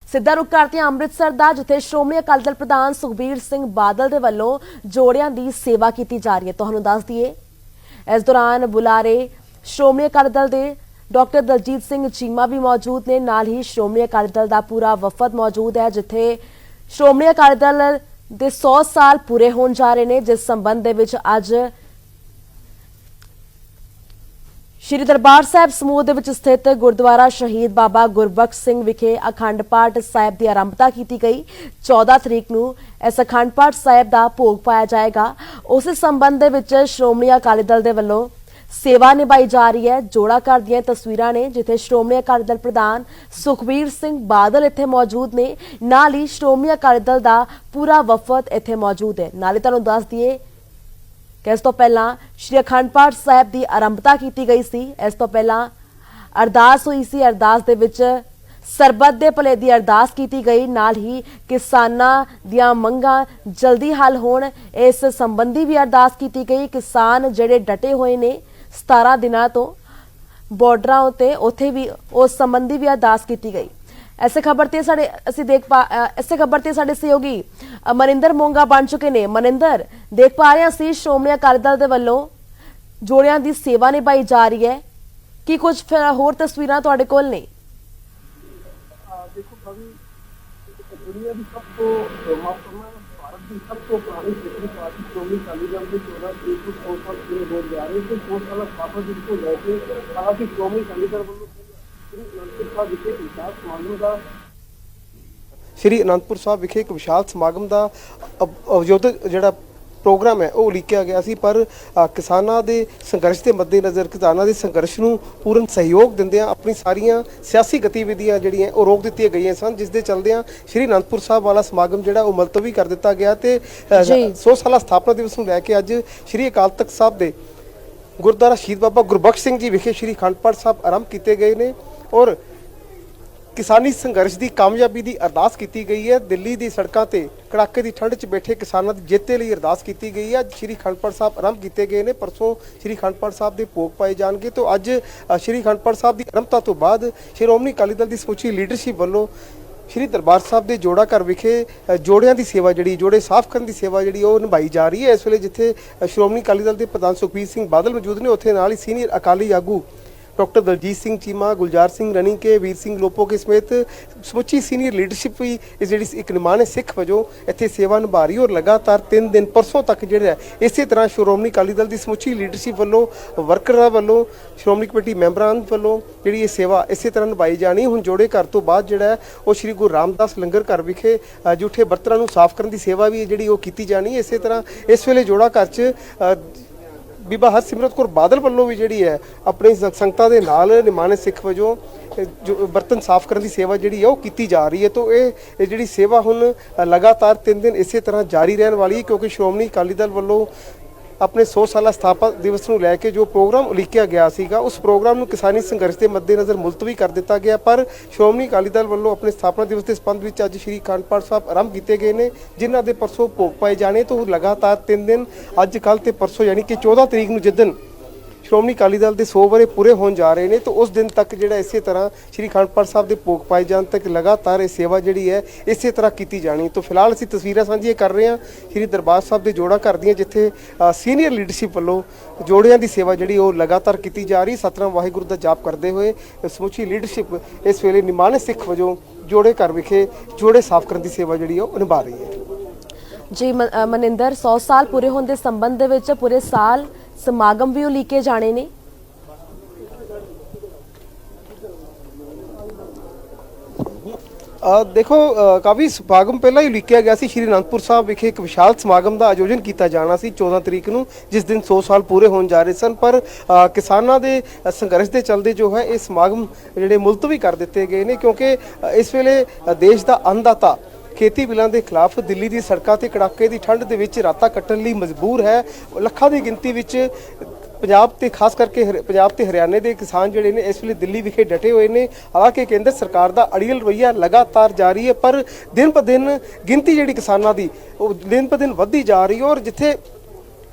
ਸਿੱਧਾ ਰੁਖ ਕਰਦੇ ਹਾਂ ਅੰਮ੍ਰਿਤਸਰ ਦਾ, ਜਿੱਥੇ ਸ਼੍ਰੋਮਣੀ ਅਕਾਲੀ ਦਲ ਪ੍ਰਧਾਨ ਸੁਖਬੀਰ ਸਿੰਘ ਬਾਦਲ ਦੇ ਵੱਲੋਂ ਜੋੜਿਆਂ ਦੀ ਸੇਵਾ ਕੀਤੀ ਜਾ ਰਹੀ ਹੈ। ਤੁਹਾਨੂੰ ਦੱਸ ਦਈਏ, ਇਸ ਦੌਰਾਨ ਬੁਲਾਰੇ ਸ਼੍ਰੋਮਣੀ ਅਕਾਲੀ ਦਲ ਦੇ ਡਾਕਟਰ ਦਲਜੀਤ ਸਿੰਘ ਚੀਮਾ ਵੀ ਮੌਜੂਦ ਨੇ। ਨਾਲ ਹੀ ਸ਼੍ਰੋਮਣੀ ਅਕਾਲੀ ਦਲ ਦਾ ਪੂਰਾ ਵਫਦ ਮੌਜੂਦ ਹੈ, ਜਿੱਥੇ ਸ਼੍ਰੋਮਣੀ ਅਕਾਲੀ ਦਲ ਦੇ 100 ਸਾਲ ਪੂਰੇ ਹੋਣ ਜਾ ਰਹੇ ਨੇ, ਜਿਸ ਸੰਬੰਧ ਦੇ ਵਿੱਚ ਅੱਜ ਸ਼੍ਰੀ ਦਰਬਾਰ ਸਾਹਿਬ ਸਮੂਹ ਦੇ ਵਿੱਚ ਸਥਿਤ ਗੁਰਦੁਆਰਾ ਸ਼ਹੀਦ ਬਾਬਾ ਗੁਰਬਖਸ਼ ਸਿੰਘ ਵਿਖੇ ਅਖੰਡ ਪਾਠ ਸਾਹਿਬ ਦੀ ਆਰੰਭਤਾ ਕੀਤੀ ਗਈ। 14 ਤਰੀਕ ਨੂੰ ਇਸ ਅਖੰਡ ਪਾਠ ਸਾਹਿਬ ਦਾ ਭੋਗ ਪਾਇਆ ਜਾਏਗਾ। ਉਸੇ ਸੰਬੰਧ ਦੇ ਵਿੱਚ ਸ਼੍ਰੋਮਣੀ ਅਕਾਲੀ ਦਲ ਦੇ ਵੱਲੋਂ ਸੇਵਾ ਨਿਭਾਈ ਜਾ ਰਹੀ ਹੈ। ਜੋੜਾ ਘਰ ਦੀਆਂ ਤਸਵੀਰਾਂ ਨੇ, ਜਿੱਥੇ ਸ਼੍ਰੋਮਣੀ ਅਕਾਲੀ ਦਲ ਪ੍ਰਧਾਨ ਸੁਖਬੀਰ ਸਿੰਘ ਬਾਦਲ ਇੱਥੇ ਮੌਜੂਦ ਨੇ। ਨਾਲ ਹੀ ਸ਼੍ਰੋਮਣੀ ਅਕਾਲੀ ਦਲ ਦਾ ਪੂਰਾ ਵਫਦ ਇੱਥੇ ਮੌਜੂਦ ਹੈ। ਨਾਲ ਹੀ ਤੁਹਾਨੂੰ ਦੱਸ ਦਈਏ ਕਿ ਇਸ ਤੋਂ ਪਹਿਲਾਂ ਸ਼੍ਰੀ ਅਖੰਡ ਪਾਠ ਸਾਹਿਬ ਦੀ ਆਰੰਭਤਾ ਕੀਤੀ ਗਈ ਸੀ। ਇਸ ਤੋਂ ਪਹਿਲਾਂ ਅਰਦਾਸ ਹੋਈ ਸੀ। ਅਰਦਾਸ ਦੇ ਵਿੱਚ ਸਰਬੱਤ ਦੇ ਭਲੇ ਦੀ ਅਰਦਾਸ ਕੀਤੀ ਗਈ। ਨਾਲ ਹੀ ਕਿਸਾਨਾਂ ਦੀਆਂ ਮੰਗਾਂ ਜਲਦੀ ਹੱਲ ਹੋਣ, ਇਸ ਸੰਬੰਧੀ ਵੀ ਅਰਦਾਸ ਕੀਤੀ ਗਈ। ਕਿਸਾਨ ਜਿਹੜੇ ਡਟੇ ਹੋਏ ਨੇ 17 ਦਿਨਾਂ ਤੋਂ ਬਾਰਡਰਾਂ ਉੱਤੇ, ਉੱਥੇ ਵੀ ਉਸ ਸੰਬੰਧੀ ਵੀ ਅਰਦਾਸ ਕੀਤੀ ਗਈ। ਇਸੇ ਖਬਰ ਤੇ ਸਾਡੇ ਸਹਿਯੋਗੀ ਮਨਿੰਦਰ ਮੋਂਗਾ ਬਣ ਚੁੱਕੇ ਨੇ। ਮਨਿੰਦਰ, ਦੇਖ ਪਾ ਰਹੇ ਅਸੀਂ ਸ਼੍ਰੋਮਣੀ ਅਕਾਲੀ ਦਲ ਦੇ ਵੱਲੋਂ ਜੋੜਿਆਂ ਦੀ ਸੇਵਾ ਨਿਭਾਈ ਜਾ ਰਹੀ ਹੈ। ਕੀ ਕੁਝ ਹੋਰ ਤਸਵੀਰਾਂ ਤੁਹਾਡੇ ਕੋਲ ਨੇ? ਦੇਖੋ ਭਾਵੇਂ ਦੁਨੀਆ ਦੀ ਸਭ ਤੋਂ ਭਾਰਤ ਦੀ ਸਭ ਤੋਂ ਪੁਰਾਣੀ ਸਿੱਖੀ ਪਾਰਟੀ ਸ਼੍ਰੋਮਣੀ ਅਕਾਲੀ ਦਲ ਦੇ 14 ਤਰੀਕ ਨੂੰ 100 ਸਾਲ ਪੂਰੇ ਹੋ ਜਾ ਰਹੇ ਤੇ 100 ਸਾਲਾ ਸਥਾਪਨਾ ਦਿਵਸ ਤੋਂ ਲੈ ਕੇ ਹਾਲਾਂਕਿ ਸ਼੍ਰੋਮਣੀ ਅਕਾਲੀ ਦਲ ਵੱਲੋਂ ਸ਼੍ਰੀ ਅਨੰਦਪੁਰ ਸਾਹਿਬ ਵਿਖੇ ਇੱਕ ਵਿਸ਼ਾਲ ਸਮਾਗਮ ਦਾ ਆਯੋਜਿਤ ਜਿਹੜਾ ਪ੍ਰੋਗਰਾਮ ਹੈ ਉਹ ਉਲੀਕਿਆ ਗਿਆ ਸੀ, ਪਰ ਕਿਸਾਨਾਂ ਦੇ ਸੰਘਰਸ਼ ਦੇ ਮੱਦੇਨਜ਼ਰ ਕਿਸਾਨਾਂ ਦੇ ਸੰਘਰਸ਼ ਨੂੰ ਪੂਰਨ ਸਹਿਯੋਗ ਦਿੰਦਿਆਂ ਆਪਣੀ ਸਾਰੀਆਂ ਸਿਆਸੀ ਗਤੀਵਿਧੀਆਂ ਜਿਹੜੀਆਂ ਉਹ ਰੋਕ ਦਿੱਤੀਆਂ ਗਈਆਂ ਸਨ, ਜਿਸ ਦੇ ਚੱਲਦਿਆਂ ਸ਼੍ਰੀ ਅਨੰਦਪੁਰ ਸਾਹਿਬ ਵਾਲਾ ਸਮਾਗਮ ਜਿਹੜਾ ਉਹ ਮੁਲਤਵੀ ਕਰ ਦਿੱਤਾ ਗਿਆ ਤੇ 100 ਸਾਲਾ ਸਥਾਪਨਾ ਦਿਵਸ ਨੂੰ ਲੈ ਕੇ ਅੱਜ ਸ਼੍ਰੀ ਅਕਾਲ ਤਖਤ ਸਾਹਿਬ ਦੇ ਗੁਰਦੁਆਰਾ ਸ਼ਹੀਦ ਬਾਬਾ ਗੁਰਬਖਸ਼ ਸਿੰਘ ਜੀ ਵਿਖੇ ਸ਼੍ਰੀ ਅਖੰਡ ਪਾਠ ਸਾਹਿਬ ਆਰੰਭ ਕੀਤੇ ਗਏ ਨੇ ਔਰ ਕਿਸਾਨੀ ਸੰਘਰਸ਼ ਦੀ ਕਾਮਯਾਬੀ ਦੀ ਅਰਦਾਸ ਕੀਤੀ ਗਈ ਹੈ। ਦਿੱਲੀ ਦੀ ਸੜਕਾਂ ਤੇ ਕੜਾਕੇ ਦੀ ਠੰਡ 'ਚ ਬੈਠੇ ਕਿਸਾਨਾਂ ਦੀ ਜਿੱਤ ਲਈ ਅਰਦਾਸ ਕੀਤੀ ਗਈ ਹੈ। ਸ਼੍ਰੀ ਅਖੰਡ ਪਾਠ ਸਾਹਿਬ ਆਰੰਭ ਕੀਤੇ ਗਏ ਨੇ। ਪਰਸੋਂ ਸ਼੍ਰੀ ਅਖੰਡ ਪਾਠ ਸਾਹਿਬ ਦੇ ਭੋਗ ਪਾਏ ਜਾਣਗੇ। ਤਾਂ ਅੱਜ ਸ਼੍ਰੀ ਅਖੰਡ ਪਾਠ ਸਾਹਿਬ ਦੀ ਆਰੰਭਤਾ ਤੋਂ ਬਾਅਦ ਸ਼੍ਰੋਮਣੀ ਅਕਾਲੀ ਦਲ ਦੀ ਸਮੁੱਚੀ ਲੀਡਰਸ਼ਿਪ ਵੱਲੋਂ ਸ਼੍ਰੀ ਦਰਬਾਰ ਸਾਹਿਬ ਦੇ ਜੋੜਾ ਘਰ ਵਿਖੇ ਜੋੜਿਆਂ ਦੀ ਸੇਵਾ ਜਿਹੜੀ ਜੋੜੇ ਸਾਫ਼ ਕਰਨ ਦੀ ਸੇਵਾ ਜਿਹੜੀ ਉਹ ਨਿਭਾਈ ਜਾ ਰਹੀ ਹੈ। ਇਸ ਵੇਲੇ ਜਿੱਥੇ ਸ਼੍ਰੋਮਣੀ ਅਕਾਲੀ ਦਲ ਦੇ ਪ੍ਰਧਾਨ ਸੁਖਬੀਰ ਸਿੰਘ ਬਾਦਲ ਮੌਜੂਦ ਨੇ, ਉੱਥੇ ਨਾਲ ਹੀ ਸੀਨੀਅਰ ਅਕਾਲੀ ਆਗੂ डॉक्टर दलजीत सिंह चीमा, गुलजार सिंह रनीके, वीर सिंह लोपोके समेत समुची सीनियर लीडरशिप भी जी एक निमाने सिख वजों इत्थे सेवा निभा रही और लगातार 3 दिन परसों तक जिहड़ा इस तरह श्रोमणी अकाली दल की समुची लीडरशिप वालों वर्करां वालों श्रोमणी कमेटी मैंबरां वालों जिहड़ी ये सेवा इस तरह निभाई जानी। हुण जोड़े घर तो बाद जिहड़ा वो श्री गुरु रामदास लंगर घर विखे जूठे बर्तनां नूं साफ करन दी सेवा भी जिहड़ी वो कीती जानी। इस तरह इस वेले जोड़ा घर च ਬੀਬਾ ਹਰਸਿਮਰਤ ਕੌਰ ਬਾਦਲ ਵੱਲੋਂ ਵੀ ਜਿਹੜੀ ਹੈ ਆਪਣੀ ਸੰਗਤਾਂ ਦੇ ਨਾਲ ਨਿਮਾਣੇ ਸਿੱਖ ਵਜੋਂ ਜੋ ਬਰਤਨ ਸਾਫ਼ ਕਰਨ ਦੀ ਸੇਵਾ ਜਿਹੜੀ ਹੈ ਉਹ ਕੀਤੀ ਜਾ ਰਹੀ ਹੈ। ਤਾਂ ਇਹ ਜਿਹੜੀ ਸੇਵਾ ਹੁਣ ਲਗਾਤਾਰ 3 ਦਿਨ ਇਸੇ ਤਰ੍ਹਾਂ ਜਾਰੀ ਰਹਿਣ ਵਾਲੀ ਹੈ, ਕਿਉਂਕਿ ਸ਼੍ਰੋਮਣੀ ਅਕਾਲੀ ਦਲ ਵੱਲੋਂ ਆਪਣੇ 100 ਸਾਲਾ ਸਥਾਪਨਾ ਦਿਵਸ ਨੂੰ ਲੈ ਕੇ ਜੋ ਪ੍ਰੋਗਰਾਮ ਉਲੀਕਿਆ ਗਿਆ ਸੀਗਾ ਉਸ ਪ੍ਰੋਗਰਾਮ ਨੂੰ ਕਿਸਾਨੀ ਸੰਘਰਸ਼ ਦੇ ਮੱਦੇਨਜ਼ਰ ਮੁਲਤਵੀ ਕਰ ਦਿੱਤਾ ਗਿਆ। ਪਰ ਸ਼੍ਰੋਮਣੀ ਅਕਾਲੀ ਦਲ ਵੱਲੋਂ ਆਪਣੇ ਸਥਾਪਨਾ ਦਿਵਸ ਦੇ ਸੰਬੰਧ ਵਿੱਚ ਅੱਜ ਸ਼੍ਰੀ ਅਖੰਡ ਪਾਠ ਸਾਹਿਬ ਆਰੰਭ ਕੀਤੇ ਗਏ ਨੇ, ਜਿਨ੍ਹਾਂ ਦੇ ਪਰਸੋਂ ਭੋਗ ਪਾਏ ਜਾਣੇ। ਤੋਂ ਲਗਾਤਾਰ 3 ਦਿਨ ਅੱਜ ਕੱਲ੍ਹ ਤੇ ਪਰਸੋਂ ਯਾਨੀ ਕਿ 14 ਤਰੀਕ ਨੂੰ ਜਿੱਦਣ ਸ਼੍ਰੋਮਣੀ ਅਕਾਲੀ ਦਲ ਦੇ 100 ਵਰੇ ਪੂਰੇ ਹੋਣ ਜਾ ਰਹੇ ਨੇ, ਤਾਂ ਉਸ ਦਿਨ ਤੱਕ ਜਿਹੜਾ ਇਸੇ ਤਰ੍ਹਾਂ ਸ਼੍ਰੀ ਅਖੰਡ ਪਾਠ ਸਾਹਿਬ ਦੇ ਭੋਗ ਪਾਏ ਜਾਣ ਤੱਕ ਲਗਾਤਾਰ ਇਹ ਸੇਵਾ ਜਿਹੜੀ ਹੈ ਇਸੇ ਤਰ੍ਹਾਂ ਕੀਤੀ ਜਾਣੀ। ਤਾਂ ਫਿਲਹਾਲ ਅਸੀਂ ਤਸਵੀਰਾਂ ਸਾਂਝੀਆਂ ਕਰ ਰਹੇ ਹਾਂ ਸ਼੍ਰੀ ਦਰਬਾਰ ਸਾਹਿਬ ਦੇ ਜੋੜਾ ਘਰ ਦੀਆਂ, ਜਿੱਥੇ ਸੀਨੀਅਰ ਲੀਡਰਸ਼ਿਪ ਵੱਲੋਂ ਜੋੜਿਆਂ ਦੀ ਸੇਵਾ ਜਿਹੜੀ ਉਹ ਲਗਾਤਾਰ ਕੀਤੀ ਜਾ ਰਹੀ। ਸਤਨਾਮ ਵਾਹਿਗੁਰੂ ਦਾ ਜਾਪ ਕਰਦੇ ਹੋਏ ਸਮੁੱਚੀ ਲੀਡਰਸ਼ਿਪ ਇਸ ਵੇਲੇ ਨਿਮਾਣੇ ਸਿੱਖ ਵਜੋਂ ਜੋੜੇ ਘਰ ਵਿਖੇ ਜੋੜੇ ਸਾਫ਼ ਕਰਨ ਦੀ ਸੇਵਾ ਜਿਹੜੀ ਉਹ ਨਿਭਾ ਰਹੀ ਹੈ। ਜੀ ਮਨਿੰਦਰ, 100 ਸਾਲ ਪੂਰੇ ਹੋਣ ਦੇ ਸੰਬੰਧ ਦੇ ਵਿੱਚ ਪੂਰੇ ਸਾਲ ਸਮਾਗਮ ਵੀ ਉਲੀਕੇ ਜਾਣੇ ਨੇ। ਦੇਖੋ ਕਾਫੀ ਸਮਾਗਮ ਪਹਿਲਾਂ ਹੀ ਉਲੀਕਿਆ ਗਿਆ ਸੀ। ਸ਼੍ਰੀ ਅਨੰਦਪੁਰ ਸਾਹਿਬ ਵਿਖੇ ਇੱਕ ਵਿਸ਼ਾਲ ਸਮਾਗਮ ਦਾ ਆਯੋਜਨ ਕੀਤਾ ਜਾਣਾ ਸੀ 14 ਤਰੀਕ ਨੂੰ, ਜਿਸ ਦਿਨ 100 ਸਾਲ ਪੂਰੇ ਹੋਣ ਜਾ ਰਹੇ ਸਨ, ਪਰ ਕਿਸਾਨਾਂ ਦੇ ਸੰਘਰਸ਼ ਦੇ ਚੱਲਦੇ ਜੋ ਹੈ ਇਹ ਸਮਾਗਮ ਜਿਹੜੇ ਮੁਲਤਵੀ ਕਰ ਦਿੱਤੇ ਗਏ ਨੇ, ਕਿਉਂਕਿ ਇਸ ਵੇਲੇ ਦੇਸ਼ ਦਾ ਅੰਨਦਾਤਾ ਖੇਤੀ ਬਿੱਲਾਂ ਦੇ ਖਿਲਾਫ ਦਿੱਲੀ ਦੀ ਸੜਕਾਂ ਤੇ ਕੜਾਕੇ ਦੀ ਠੰਡ ਦੇ ਵਿੱਚ ਰਾਤਾਂ ਕੱਟਣ ਲਈ ਮਜਬੂਰ ਹੈ। ਲੱਖਾਂ ਦੀ ਗਿਣਤੀ ਵਿੱਚ ਪੰਜਾਬ ਤੇ ਖਾਸ ਕਰਕੇ ਪੰਜਾਬ ਤੇ ਹਰਿਆਣੇ ਦੇ ਕਿਸਾਨ ਜਿਹੜੇ ਨੇ ਇਸ ਵੇਲੇ ਦਿੱਲੀ ਵਿਖੇ ਡਟੇ ਹੋਏ ਨੇ। ਹਾਲਾਂਕਿ ਕੇਂਦਰ ਸਰਕਾਰ ਦਾ ਅੜੀਅਲ ਰਵੱਈਆ ਲਗਾਤਾਰ ਜਾਰੀ ਹੈ, ਪਰ ਦਿਨ ਬ ਦਿਨ ਗਿਣਤੀ ਜਿਹੜੀ ਕਿਸਾਨਾਂ ਦੀ ਉਹ ਦਿਨ ਬ ਦਿਨ ਵੱਧਦੀ ਜਾ ਰਹੀ ਹੈ। ਔਰ ਜਿੱਥੇ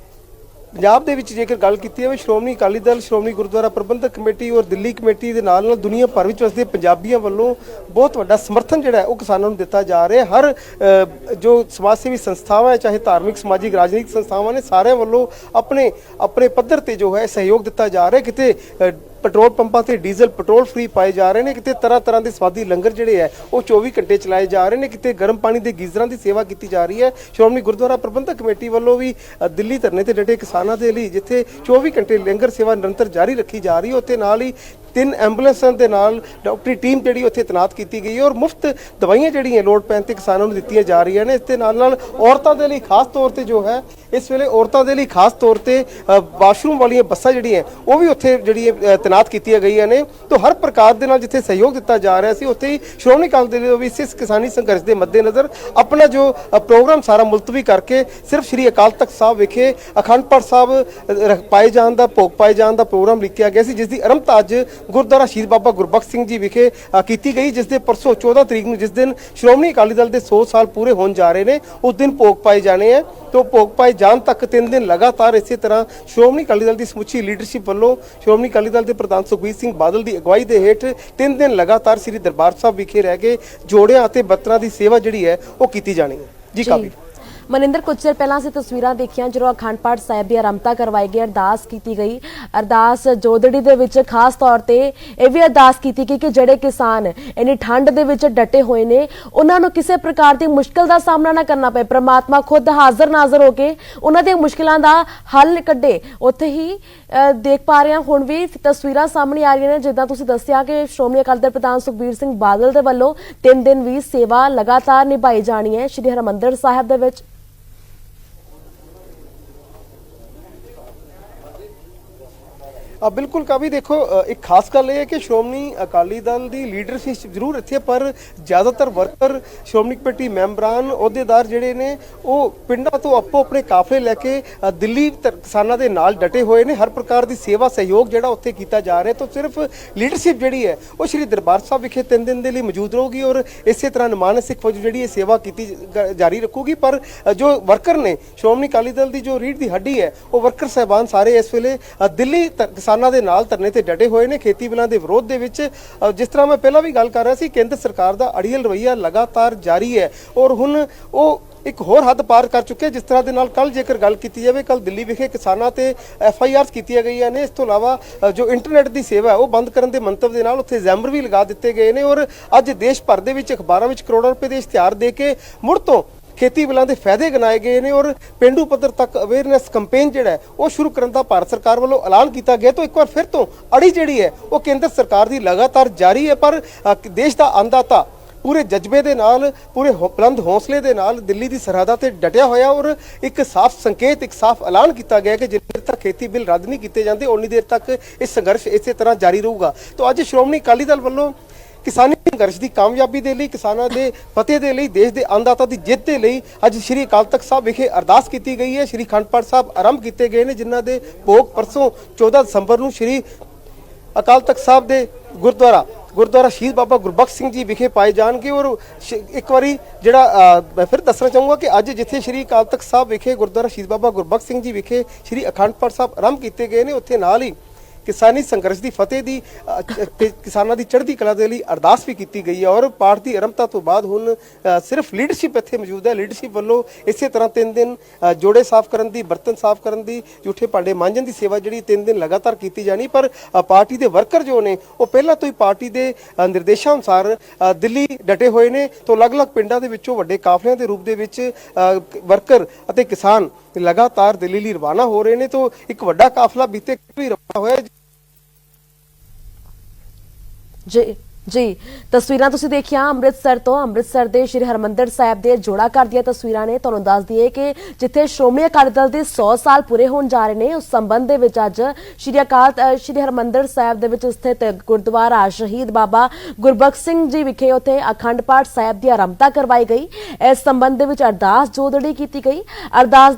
ਪੰਜਾਬ ਦੇ ਵਿੱਚ ਜੇਕਰ ਗੱਲ ਕੀਤੀ ਜਾਵੇ ਸ਼੍ਰੋਮਣੀ ਅਕਾਲੀ ਦਲ, ਸ਼੍ਰੋਮਣੀ ਗੁਰਦੁਆਰਾ ਪ੍ਰਬੰਧਕ ਕਮੇਟੀ ਔਰ ਦਿੱਲੀ ਕਮੇਟੀ ਦੇ ਨਾਲ ਦੁਨੀਆ ਭਰ ਵਿੱਚ ਵਸਦੇ ਪੰਜਾਬੀਆਂ ਵੱਲੋਂ ਬਹੁਤ ਵੱਡਾ ਸਮਰਥਨ ਜਿਹੜਾ ਹੈ ਉਹ ਕਿਸਾਨਾਂ ਨੂੰ ਦਿੱਤਾ ਜਾ ਰਿਹਾ ਹੈ। ਹਰ ਜੋ ਸਮਾਜ ਸੇਵੀ ਸੰਸਥਾਵਾਂ ਹੈ, ਚਾਹੇ ਧਾਰਮਿਕ, ਸਮਾਜਿਕ, ਰਾਜਨੀਤਿਕ ਸੰਸਥਾਵਾਂ ਨੇ, ਸਾਰਿਆਂ ਵੱਲੋਂ ਆਪਣੇ ਪੱਧਰ ਤੇ ਜੋ ਹੈ ਸਹਿਯੋਗ ਦਿੱਤਾ ਜਾ ਰਿਹਾ। ਕਿਤੇ ਪੈਟਰੋਲ ਪੰਪਾਂ ਤੇ ਡੀਜ਼ਲ ਪੈਟਰੋਲ ਫ੍ਰੀ ਪਾਏ ਜਾ ਰਹੇ ਨੇ, ਕਿਤੇ ਤਰ੍ਹਾਂ ਦੇ ਸਵਾਦੀ ਲੰਗਰ ਜਿਹੜੇ ਹੈ ਉਹ 24 ਘੰਟੇ ਚਲਾਏ ਜਾ ਰਹੇ ਨੇ, ਕਿਤੇ ਗਰਮ ਪਾਣੀ ਦੇ ਗੀਜ਼ਰਾਂ ਦੀ ਸੇਵਾ ਕੀਤੀ ਜਾ ਰਹੀ ਹੈ। ਸ਼੍ਰੋਮਣੀ ਗੁਰਦੁਆਰਾ ਪ੍ਰਬੰਧਕ ਕਮੇਟੀ ਵੱਲੋਂ ਵੀ ਦਿੱਲੀ ਧਰਨੇ ਤੇ ਡਟੇ ਕਿਸਾਨਾਂ ਦੇ ਲਈ ਜਿੱਥੇ 24 ਘੰਟੇ ਲੰਗਰ ਸੇਵਾ ਨਿਰੰਤਰ ਜਾਰੀ ਰੱਖੀ ਜਾ ਰਹੀ ਹੈ, ਉੱਥੇ ਨਾਲ ਹੀ 3 ਐਂਬੂਲੈਂਸਾਂ ਦੇ ਨਾਲ ਡਾਕਟਰੀ ਟੀਮ ਜਿਹੜੀ ਉੱਥੇ ਤੈਨਾਤ ਕੀਤੀ ਗਈ ਹੈ ਔਰ ਮੁਫਤ ਦਵਾਈਆਂ ਜਿਹੜੀਆਂ ਲੋੜ ਪੈਣ ਤੇ ਕਿਸਾਨਾਂ ਨੂੰ ਦਿੱਤੀਆਂ ਜਾ ਰਹੀਆਂ ਨੇ। ਇਸ ਦੇ ਨਾਲ ਔਰਤਾਂ ਦੇ ਲਈ ਖਾਸ ਤੌਰ ਤੇ ਜੋ ਹੈ ਇਸ ਵੇਲੇ ਔਰਤਾਂ ਦੇ ਲਈ ਖਾਸ ਤੌਰ ਤੇ ਵਾਸ਼ਰੂਮ ਵਾਲੀਆਂ ਬੱਸਾਂ ਜਿਹੜੀਆਂ ਉਹ ਵੀ ਉੱਥੇ ਜਿਹੜੀਆਂ ਤੈਨਾਤ ਕੀਤੀਆਂ ਗਈਆਂ ਨੇ। ਤਾਂ ਹਰ ਪ੍ਰਕਾਰ ਦੇ ਨਾਲ ਜਿੱਥੇ ਸਹਿਯੋਗ ਦਿੱਤਾ ਜਾ ਰਿਹਾ ਸੀ ਉੱਥੇ ਹੀ ਸ਼੍ਰੋਮਣੀ ਅਕਾਲੀ ਦਲ ਵੀ ਇਸ ਕਿਸਾਨੀ ਸੰਘਰਸ਼ ਦੇ ਮੱਦੇਨਜ਼ਰ ਆਪਣਾ ਜੋ ਪ੍ਰੋਗਰਾਮ ਸਾਰਾ ਮੁਲਤਵੀ ਕਰਕੇ ਸਿਰਫ ਸ਼੍ਰੀ ਅਕਾਲ ਤਖਤ ਸਾਹਿਬ ਵਿਖੇ ਅਖੰਡ ਪਾਠ ਸਾਹਿਬ ਪਾਏ ਜਾਣ ਦਾ, ਭੋਗ ਪਾਏ ਜਾਣ ਦਾ ਪ੍ਰੋਗਰਾਮ ਲਿਖਿਆ ਗਿਆ ਸੀ, ਜਿਸ ਦੀ ਆਰੰਭਤਾ ਅੱਜ ਗੁਰਦੁਆਰਾ ਸ਼ਹੀਦ ਬਾਬਾ ਗੁਰਬਖਸ਼ ਸਿੰਘ ਜੀ ਵਿਖੇ ਕੀਤੀ ਗਈ, ਜਿਸ ਦੇ ਪਰਸੋਂ 14 ਤਰੀਕ ਨੂੰ, ਜਿਸ ਦਿਨ ਸ਼੍ਰੋਮਣੀ ਅਕਾਲੀ ਦਲ ਦੇ 100 ਸਾਲ ਪੂਰੇ ਹੋਣ ਜਾ ਰਹੇ ਨੇ, ਉਸ ਦਿਨ ਭੋਗ ਪਾਏ ਜਾਣੇ ਹੈ। तो भोग पाए जान तक 3 दिन लगातार इसी तरह श्रोमणी अकाली दल की समुची लीडरशिप वालों श्रोमणी अकाली दल के प्रधान सुखबीर सिंह बादल की अगवाई के हेठ 3 दिन लगातार श्री दरबार साहब विखे रह के जोड़ियां ते बत्तरां की सेवा जिहड़ी है वो की जानी है। जी काफी ਮਨਿੰਦਰ, ਕੁਝ ਚਿਰ ਪਹਿਲਾਂ ਅਸੀਂ ਤਸਵੀਰਾਂ ਦੇਖੀਆਂ ਜਦੋਂ ਅਖੰਡ ਪਾਠ ਸਾਹਿਬ ਦੀ ਆਰੰਭਤਾ ਕਰਵਾਈ ਗਈ, ਅਰਦਾਸ ਕੀਤੀ ਗਈ। ਅਰਦਾਸ ਜੋਦੜੀ ਦੇ ਵਿੱਚ ਖਾਸ ਤੌਰ ਤੇ ਇਹ ਵੀ ਅਰਦਾਸ ਕੀਤੀ ਗਈ ਕਿ ਜਿਹੜੇ ਕਿਸਾਨ ਇੰਨੀ ਠੰਡ ਦੇ ਵਿੱਚ ਡਟੇ ਹੋਏ ਨੇ ਉਹਨਾਂ ਨੂੰ ਕਿਸੇ ਪ੍ਰਕਾਰ ਦੀ ਮੁਸ਼ਕਲ ਦਾ ਸਾਹਮਣਾ ਨਾ ਕਰਨਾ ਪਏ, ਪ੍ਰਮਾਤਮਾ ਖੁਦ ਹਾਜ਼ਰ ਨਾਜ਼ਰ ਹੋ ਕੇ ਉਹਨਾਂ ਦੀਆਂ ਮੁਸ਼ਕਲਾਂ ਦਾ ਹੱਲ ਕੱਢੇ। ਉੱਥੇ ਹੀ ਦੇਖ ਪਾ ਰਹੇ ਹਾਂ ਹੁਣ ਵੀ ਤਸਵੀਰਾਂ ਸਾਹਮਣੇ ਆ ਰਹੀਆਂ ਨੇ, ਜਿੱਦਾਂ ਤੁਸੀਂ ਦੱਸਿਆ ਕਿ ਸ਼੍ਰੋਮਣੀ ਅਕਾਲੀ ਦਲ ਪ੍ਰਧਾਨ ਸੁਖਬੀਰ ਸਿੰਘ ਬਾਦਲ ਦੇ ਵੱਲੋਂ 3 ਦਿਨ ਵੀ ਸੇਵਾ ਲਗਾਤਾਰ ਨਿਭਾਈ ਜਾਣੀ ਹੈ ਸ਼੍ਰੀ ਹਰਿਮੰਦਰ ਸਾਹਿਬ ਦੇ ਵਿੱਚ। बिल्कुल काफ़ी देखो एक खास गल है कि श्रोमणी अकाली दल की लीडरशिप जरूर इत्थे पर ज़्यादातर वर्कर श्रोमणी कमेटी मैंबरान अहुदेदार जिहड़े ने वो पिंडां तो आपो अपने काफले लैके दिल्ली किसानां दे नाल डटे हुए ने। हर प्रकार की सेवा सहयोग जिहड़ा उत्थे कीता जा रहा है। तो सिर्फ लीडरशिप जिहड़ी है वो श्री दरबार साहब विखे 3 दिन के लिए मौजूद रहूगी और इस तरह निमान सिख फौज जिहड़ी सेवा की जारी रखूगी। पर जो वर्कर ने श्रोमणी अकाली दल की जो रीढ़ की हड्डी है वो वर्कर साहबान सारे इस वेले दिल्ली किसानों के नाल धरने ते डटे हुए ने खेती बिलों के विरोध दे विच। जिस तरह मैं पहला भी गल कर रहा सी, केंद्र सरकार का अड़ियल रवैया लगातार जारी है और हुण वो एक होर हद पार कर चुके। जिस तरह के नाल कल जेकर गल की जाए, कल दिल्ली विखे किसानों ते FIRs कीतियां गईयां ने। इस तो इलावा जो इंटरनेट की सेवा है वो बंद करने के मंतव के नाल उत्थे जैमर भी लगा दिते गए ने और अज देश भर दे विच अखबारां विच करोड़ों रुपए के इश्तिहार दे के मुड़ तो खेती बिलों के फायदे गिनाए गए हैं और पेंडू पद्धर तक अवेयरनैस कंपेन जिहड़ा है वो शुरू करने का भारत सरकार वालों ऐलान किया गया। तो एक बार फिर तो अड़ी जिहड़ी है वो केंद्र सरकार की लगातार जारी है। पर देश का अन्नदाता पूरे जज्बे के नाल, पूरे बुलंद हौसले के नाल दिल्ली की सरहदां ते डटिया होया और एक साफ संकेत, एक साफ ऐलान किया गया कि जिन्ने देर तक खेती बिल रद्द नहीं किए जाते उन्नी देर तक यह संघर्ष इस तरह जारी रहूगा। तो अज श्रोमणी अकाली दल वालों किसानी संघर्ष की कामयाबी के लिए, किसानों के फतेह के लिए, देश के अन्नदाता की जित के लिए अज श्री अकाल तख्त साहब विखे अरदास की गई है। श्री अखंड पाठ साहब आरंभ किए गए हैं जिन्हों के भोग परसों 14 दसंबर को श्री अकाल तख्त साहब के गुरुद्वारा शहीद बाबा गुरबख्श सिंह जी विखे पाए जाएंगे। और एक बारी जिहड़ा मैं फिर दसना चाहूँगा कि अज जिथे श्री अकाल तख्त साहब विखे गुरुद्वारा शहीद बाबा गुरबख्श सिंह जी विखे श्री अखंड पाठ साहब आरंभ किए गए हैं, उत्थे नाल ही किसानी संघर्ष की फतेह की किसानों की चढ़ती कला के लिए अरदास भी की गई है। और पाठ की आरंभता तो बाद हुण सिर्फ लीडरशिप इत्थे मौजूद है। लीडरशिप वालों इस तरह 3 दिन जोड़े साफ करने की, बर्तन साफ करने की, जूठे भांडे मांजन की सेवा जी 3 दिन लगातार की जानी। पर पार्टी के वर्कर जो ने वो पहला तो ही पार्टी के निर्देशानुसार दिल्ली डटे हुए ने। तो अलग-अलग पिंडों के विचों वड्डे काफलियां के रूप के विच वर्कर अते किसान लगातार दिल्ली लिए रवाना हो रहे हैं। तो एक वड्डा काफला बीते भी रवाना होया। जी तस्वीरां तुसीं देखिया ਅੰਮ੍ਰਿਤਸਰ ਦੇ ਸ਼੍ਰੀ ਹਰਮੰਦਰ ਸਾਹਿਬ ਦੇ ਜੋੜਾ ਘਰ ਦੀਆਂ ਤਸਵੀਰਾਂ ਨੇ। ਤੁਹਾਨੂੰ ਦੱਸ ਦਈਏ ਕਿ ਜਿੱਥੇ ਸ਼੍ਰੋਮਣੀ ਅਕਾਲੀ ਦਲ ਦੇ 100 ਸਾਲ ਪੂਰੇ ਹੋਣ ਜਾ ਰਹੇ ਨੇ ਉਸ ਸੰਬੰਧ ਦੇ ਵਿੱਚ ਅੱਜ ਸ਼੍ਰੀ ਹਰਮੰਦਰ ਸਾਹਿਬ ਦੇ ਵਿੱਚ ਸਥਿਤ ਗੁਰਦੁਆਰਾ ਸ਼ਹੀਦ ਬਾਬਾ ਗੁਰਬਖਸ਼ ਸਿੰਘ ਜੀ ਵਿਖੇ ਉੱਥੇ ਅਖੰਡ ਪਾਠ ਸਾਹਿਬ ਦੀ ਆਰੰਭਤਾ ਕਰਵਾਈ ਗਈ। ਇਸ ਸੰਬੰਧ ਦੇ ਵਿੱਚ ਅਰਦਾਸ ਜੋਦੜੀ ਕੀਤੀ ਗਈ। ਅਰਦਾਸ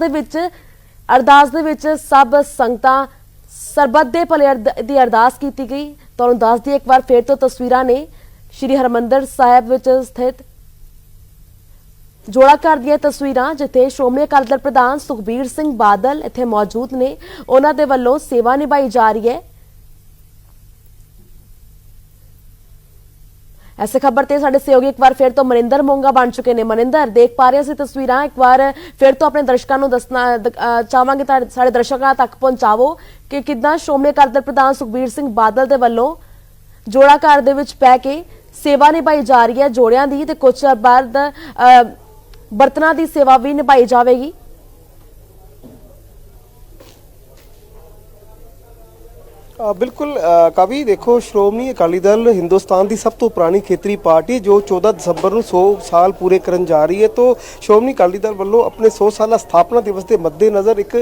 ਦੇ ਵਿੱਚ ਸਭ ਸੰਗਤਾਂ ਸਰਬੱਤ ਦੇ ਭਲੇ ਦੀ ਅਰਦਾਸ ਕੀਤੀ ਗਈ। ਤੁਹਾਨੂੰ ਦੱਸ ਦਈਏ ਇੱਕ ਵਾਰ ਫਿਰ ਤੋਂ ਤਸਵੀਰਾਂ ਨੇ ਸ਼੍ਰੀ ਹਰਮੰਦਰ ਸਾਹਿਬ ਵਿੱਚ ਸਥਿਤ ਜੋੜਾ ਘਰ ਦੀਆਂ ਤਸਵੀਰਾਂ ਜਿੱਥੇ ਸ਼੍ਰੋਮਣੀ ਅਕਾਲੀ ਦਲ ਪ੍ਰਧਾਨ ਸੁਖਬੀਰ ਸਿੰਘ ਬਾਦਲ ਇੱਥੇ ਮੌਜੂਦ ਨੇ। ਉਹਨਾਂ ਦੇ ਵੱਲੋਂ ਸੇਵਾ ਨਿਭਾਈ ਜਾ ਰਹੀ ਹੈ। ऐसे खबर ते साडे सहयोगी एक बार फिर तो मनिंदर मोंगा बन चुके ने। मनिंदर, देख पा रहे हैं तस्वीरां, एक बार फिर तो अपने दर्शकों को दसना चाहांगे, साडे दर्शकों तक पहुंचावो कि किदां श्रोमणी अकाली दल प्रधान सुखबीर सिंह बादल दे वल्लों जोड़ा घर दे विच पै के सेवा निभाई जा रही है जोड़ियां दी, ते कुछ बाद बर्तनां दी सेवा भी निभाई जाएगी। बिल्कुल कावी देखो, श्रोमणी अकाली दल हिंदुस्तान की सब तो पुरानी खेतरी पार्टी जो 14 दसंबर को 100 साल पूरे करन जा रही है। तो श्रोमणी अकाली दल वालों अपने 100 साल स्थापना दिवस के मद्देनज़र एक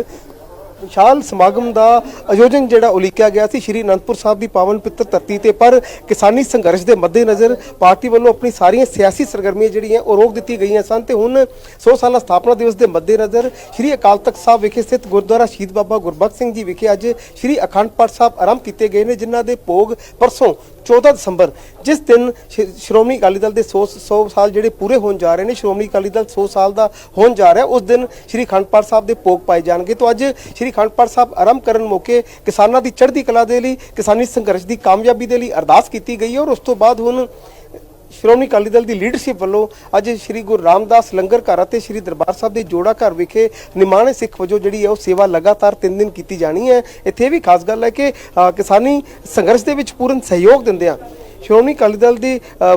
विशाल समागम का आयोजन जिहड़ा उलीकिया गया सी श्री अनंदपुर साहब की पावन पित्र धरती ते, पर किसानी संघर्ष के मद्देनज़र पार्टी वालों अपनी सारियां सियासी सरगर्मियां जिहड़ियां ओह रोक दित्ती गईयां सन। ते हुण 100 साल स्थापना दिवस के मद्देनज़र श्री अकाल तख्त साहब विखे स्थित गुरुद्वारा शहीद बाबा गुरबख्श सिंह जी विखे अज श्री अखंड पाठ साहब आरंभ किए गए हैं, जिन्हां दे भोग परसों 14 दसंबर जिस दिन श्रोमणी अकाली दल के 100 साल ਜਿਹੜੇ पूरे होने जा रहे हैं, श्रोमणी अकाली दल 100 साल का होने जा रहा है, उस दिन श्री अखंड पाठ साहब के भोग पाए जाएंगे। तो अज श्री अखंड पाठ साहब आरंभ करने मौके किसानों की चढ़ती कला के लिए, किसानी संघर्ष की कामयाबी के लिए अरदास की गई है। और उस तो बाद हुण श्रोमणी अकाली दल की लीडरशिप वालों अज श्री गुरु रामदास लंगर घर और श्री दरबार साहब के जोड़ा घर विखे निमाणे सिख वजों जिहड़ी है वो सेवा लगातार 3 दिन की जानी है। इत्थे भी खास गल है कि किसानी संघर्ष के विच पूर्ण सहयोग दिंदिआं श्रोमणी अकाली दल की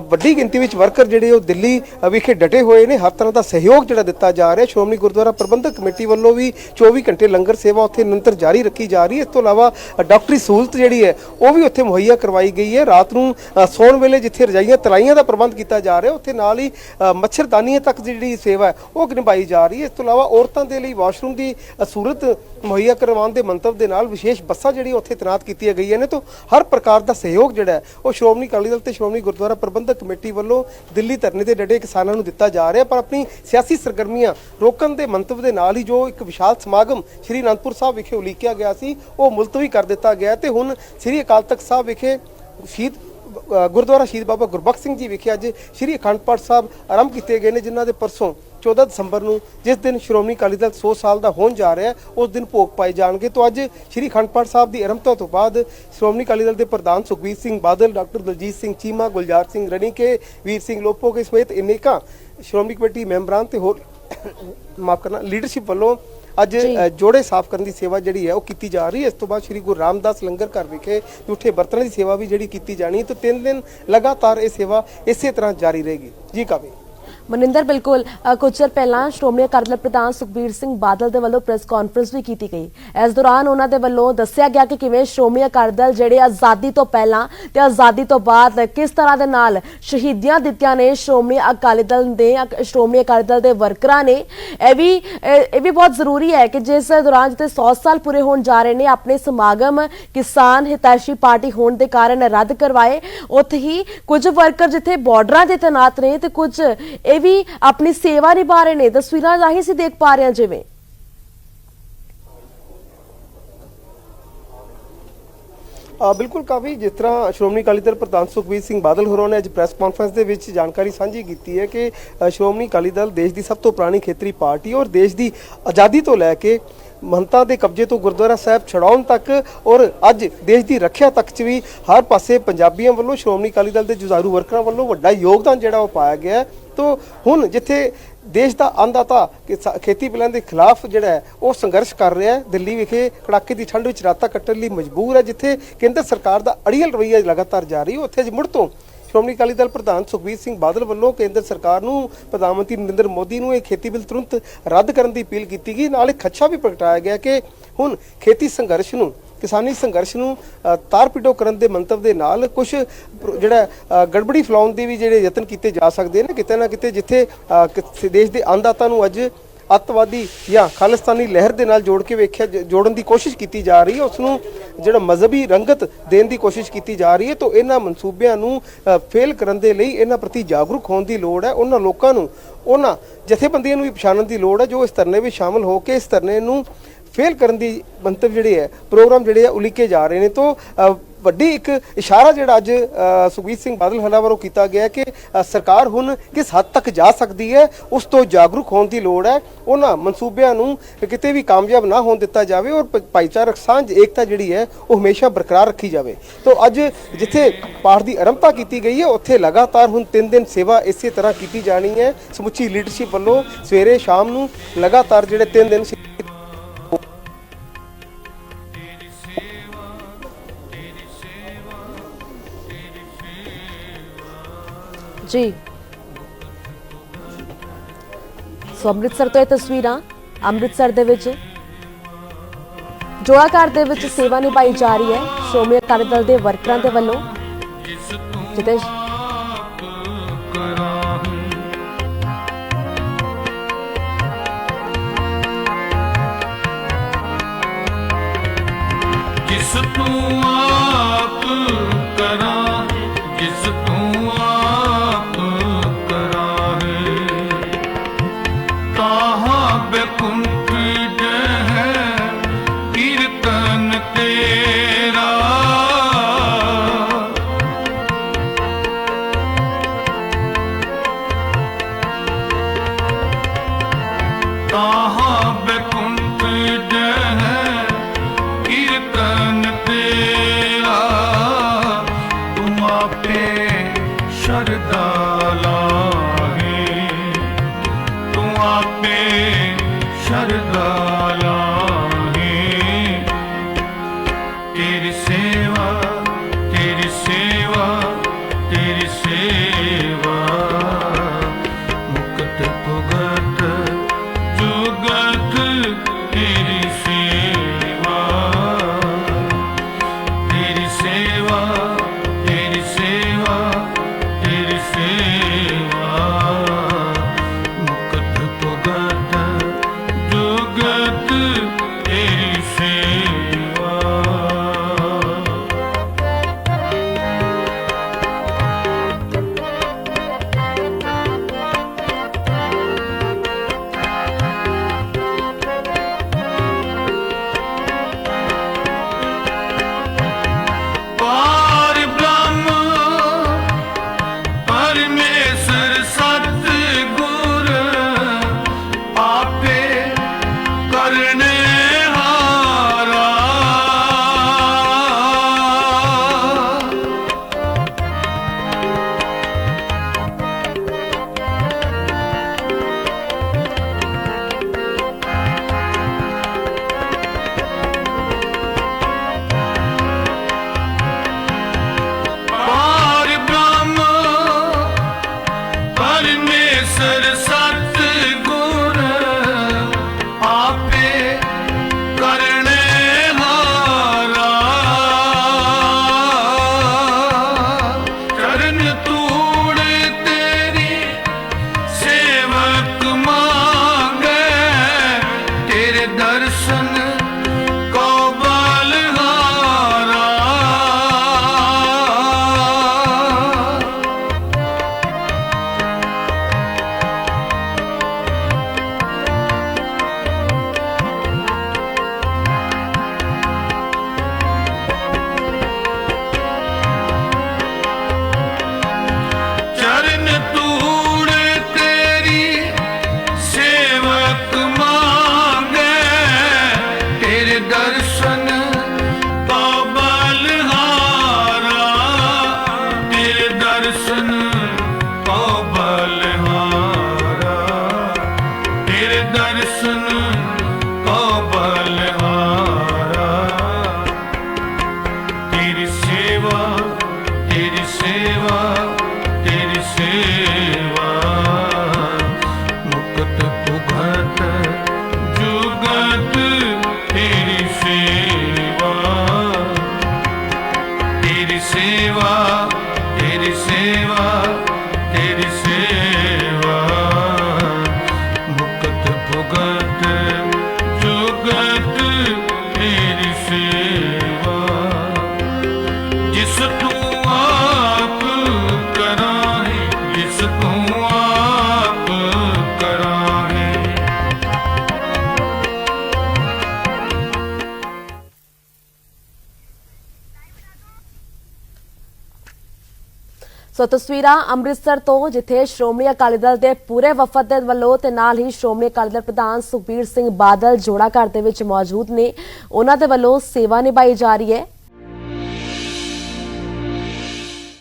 वड्डी गिनती में वर्कर जिहड़े वो दिल्ली विखे डटे हुए हैं। हर तरह का सहयोग जिहड़ा दिता जा रहा है। श्रोमणी गुरुद्वारा प्रबंधक कमेटी वालों भी 24 घंटे लंगर सेवा उत्थे निरंतर जारी रखी जा रही है। इस तो इलावा डॉक्टरी सहूलत जिहड़ी है वो भी उत्थे मुहैया करवाई गई है। रात नूं सौण वेले जिथे रजाइयां तलाइयां का प्रबंध किया जा रहा है, उत्थे नाल ही मच्छरदानियां तक जिहड़ी सेवा है वो निभाई जा रही है। इस तो इलावा औरतों के लिए वाशरूम की सहूलत मुहैया करवाने के मंतव के नाल विशेष बसां जिहड़ी उत्थे तैनात की गई ने। तो हर प्रकार का सहयोग जिहड़ा है वो श्रोमणी अकाली दल ते श्रोमणी गुरुद्वारा प्रबंधक कमेटी वालों दिल्ली धरने से डटे किसानों को दिता जा रहा है। पर अपनी सियासी सरगर्मियां रोकने के मंतव के नाल ही जो एक विशाल समागम श्री अनंदपुर साहब विखे उलीकिया गया सी वो मुलतवी कर दिता गया। तो हुण श्री अकाल तख्त साहब विखे शहीद गुरुद्वारा शहीद बाबा गुरबख्श सिंह जी विखे अज श्री अखंड पाठ साहब आरंभ किए गए हैं, जिन्हों के परसों 14 दसंबर को जिस दिन श्रोमणी अकाली दल 100 साल का होने जा रहा है उस दिन भोग पाए जाएंगे। तो अज श्री अखंड पाठ साहब की आरंभता तो बाद श्रोमणी अकाली दल के प्रधान सुखबीर सिंह बादल, डॉक्टर दलजीत सिंह चीमा, गुलजार सिंह रणीके, वीर सिंह लोपोके समेत अनेका श्रोमणी कमेटी मैंबरान ते होर माफ करना लीडरशिप वालों अज जोड़े साफ करने की सेवा जी है वो की जा रही है। इस तो बाद श्री गुरु रामदास लंगर घर विखे झूठे बर्तन की सेवा भी जी की जानी है। तो 3 दिन लगातार ये सेवा इस तरह जारी रहेगी। जी कावी मनिंदर, बिल्कुल कुछ चर पहला श्रोमणी अकाली दल प्रधान सुखबीर सिंह बादल दे वल्लों प्रेस कॉन्फ्रेंस भी की गई। इस दौरान उन्होंने वल्लों दस्सिया गया कि किवें श्रोमणी अकाली दल जिहड़े आज़ादी तो पहला ते आज़ादी तो बाद किस तरह दे नाल शहीदियां दित्तियां ने श्रोमणी अकाली दल दे वर्करां ने। यह भी बहुत जरूरी है कि जिस दौरान जिते 100 साल पूरे होने जा रहे हैं अपने समागम किसान हितैषी पार्टी होने के कारण रद्द करवाए, उत्थे ही कुछ वर्कर जिथे बॉर्डर से तैनात ने ते कुछ भी अपनी सेवा निभा रहे ने। तस्वीरां जाहिर सी देख पा रहे हैं जिवें बिल्कुल काफ़ी जिस तरह श्रोमणी अकाली दल प्रधान सुखबीर सिंह बादल होरों ने अज प्रेस कॉन्फ्रेंस के विच जानकारी साझी की है कि श्रोमणी अकाली दल देश की सब तो पुरानी खेतरी पार्टी और देश की आज़ादी तो लैके महंतां दे कब्जे तो गुरुद्वारा साहब छड़ाउण तक और अज देश की रखिया तक च भी हर पासे पंजाबियों वालों श्रोमणी अकाली दल के जुझारू वर्करां वालों वड्डा योगदान जिहड़ा पाया गया। तो हुण जिथे देश का अन्नदाता खेती बिलों के खिलाफ जिहड़ा है वो संघर्ष कर रहा है, दिल्ली विखे कड़ाके की ठंड में रातां कट्टण लई मजबूर है, जिथे केंद्र सरकार का अड़ियल रवैया लगातार जारी है, उत्थे मुड़ तो श्रोमणी अकाली दल प्रधान सुखबीर सिंह बादल वालों केंद्र सरकार नूं प्रधानमंत्री नरेंद्र मोदी नूं खेती बिल तुरंत रद्द करने की अपील की गई। नाल एक खदशा भी प्रगटाया गया कि हुण खेती संघर्ष नूं किसानी संघर्ष नूं तार पिटो करन दे मंतव दे नाल कुछ जिहड़ा गड़बड़ी फैलाउण दे भी जिहड़े यतन किए जा सकते हैं किते ना किते, जिथे देश के अन्नदाता नूं अज अतवादी या खालिस्तानी लहर के नाल जोड़ के वेख्या जोड़न की कोशिश की जा रही है, उसनूं जिहड़ा मजहबी रंगत देण की कोशिश की जा रही है। तो इन्हां मनसूबिਆਂ ਨੂੰ फेल करन दे लई इन्हां प्रति जागरूक होने की लोड़ है। उन्हां लोकां नूं उन्हां जथेबंदियां नूं भी पछाणन की लोड़ है जो इस धरने में शामिल होकर इस धरने नूं फेल करने की मंतव जिहड़े है प्रोग्राम जिहड़े है उलीके जा रहे हैं। तो ਵੱਡੀ ਇੱਕ ਇਸ਼ਾਰਾ ਜਿਹੜਾ ਅੱਜ ਸੁਖਬੀਰ ਸਿੰਘ ਬਾਦਲ ਹਲਾ ਵੱਲੋਂ ਕੀਤਾ ਗਿਆ ਕਿ ਸਰਕਾਰ ਹੁਣ ਕਿਸ ਹੱਦ ਤੱਕ ਜਾ ਸਕਦੀ ਹੈ, ਉਸ ਤੋਂ ਜਾਗਰੂਕ ਹੋਣ ਦੀ ਲੋੜ ਹੈ। ਉਹਨਾਂ ਮਨਸੂਬਿਆਂ ਨੂੰ ਕਿਤੇ ਵੀ ਕਾਮਯਾਬ ਨਾ ਹੋਣ ਦਿੱਤਾ ਜਾਵੇ ਔਰ ਭਾਈਚਾਰਕ ਸਾਂਝ ਏਕਤਾ ਜਿਹੜੀ ਹੈ ਉਹ ਹਮੇਸ਼ਾ ਬਰਕਰਾਰ ਰੱਖੀ ਜਾਵੇ। ਤਾਂ ਅੱਜ ਜਿੱਥੇ ਪਾਠ ਦੀ ਆਰੰਭਤਾ ਕੀਤੀ ਗਈ ਹੈ, ਉੱਥੇ ਲਗਾਤਾਰ ਹੁਣ 3 ਦਿਨ ਸੇਵਾ ਇਸੇ ਤਰ੍ਹਾਂ ਕੀਤੀ ਜਾਣੀ ਹੈ। ਸਮੁੱਚੀ ਲੀਡਰਸ਼ਿਪ ਵੱਲੋਂ ਸਵੇਰੇ ਸ਼ਾਮ ਨੂੰ ਲਗਾਤਾਰ ਜਿਹੜੇ 3 ਦਿਨ ਜੀ ਸੋ ਅੰਮ੍ਰਿਤਸਰ ਤੋਂ ਇਹ ਤਸਵੀਰਾਂ ਅੰਮ੍ਰਿਤਸਰ ਦੇ ਵਿੱਚ ਜੋੜਾ ਘਰ ਦੇ ਵਿੱਚ ਸੇਵਾ ਨਿਭਾਈ ਜਾ ਰਹੀ ਹੈ ਸ਼੍ਰੋਮਣੀ ਅਕਾਲੀ ਦਲ ਦੇ ਵਰਕਰਾਂ ਦੇ ਵੱਲੋਂ, ਜਿੱਥੇ जिस तू आप करा जिस तू आप करा है ताहा बेकुंठ है कीर्तन तेरा ताहा बेकुंठ है कीर्तन तेरा तुम आपे शरदाला है तुम आपे शरदाला है तेरी सेवा तेरी सेवा तेरी सेवा मुक्त भुगत जुगत तेरी सेवा तेरी सेवा तेरी सेवा तेरी सेवा मुक्त भुगत जुगत तेरी सेवा। पार ब्रह्म परमेश्वर सतगुर आपे करने हारा पार ब्रह्म परमेश्वर सतगुर आपे करने हारा चरण तूड़ तेरी सेवक मांगे तेरे दर्शन को बलहारा चरण तूड़ तेरी ਸੋ ਤਸਵੀਰਾਂ ਅੰਮ੍ਰਿਤਸਰ ਤੋਂ, ਜਿੱਥੇ ਸ਼੍ਰੋਮਣੀ ਅਕਾਲੀ ਦਲ ਦੇ ਪੂਰੇ ਵਫਦ ਦੇ ਵੱਲੋਂ ਤੇ ਨਾਲ ਹੀ ਸ਼੍ਰੋਮਣੀ ਅਕਾਲੀ ਦਲ ਪ੍ਰਧਾਨ ਸੁਖਬੀਰ ਸਿੰਘ ਬਾਦਲ ਜੋੜਾ ਘਰ ਦੇ ਵਿੱਚ ਮੌਜੂਦ ਨੇ। ਉਹਨਾਂ ਦੇ ਵੱਲੋਂ ਸੇਵਾ ਨਿਭਾਈ ਜਾ ਰਹੀ ਹੈ।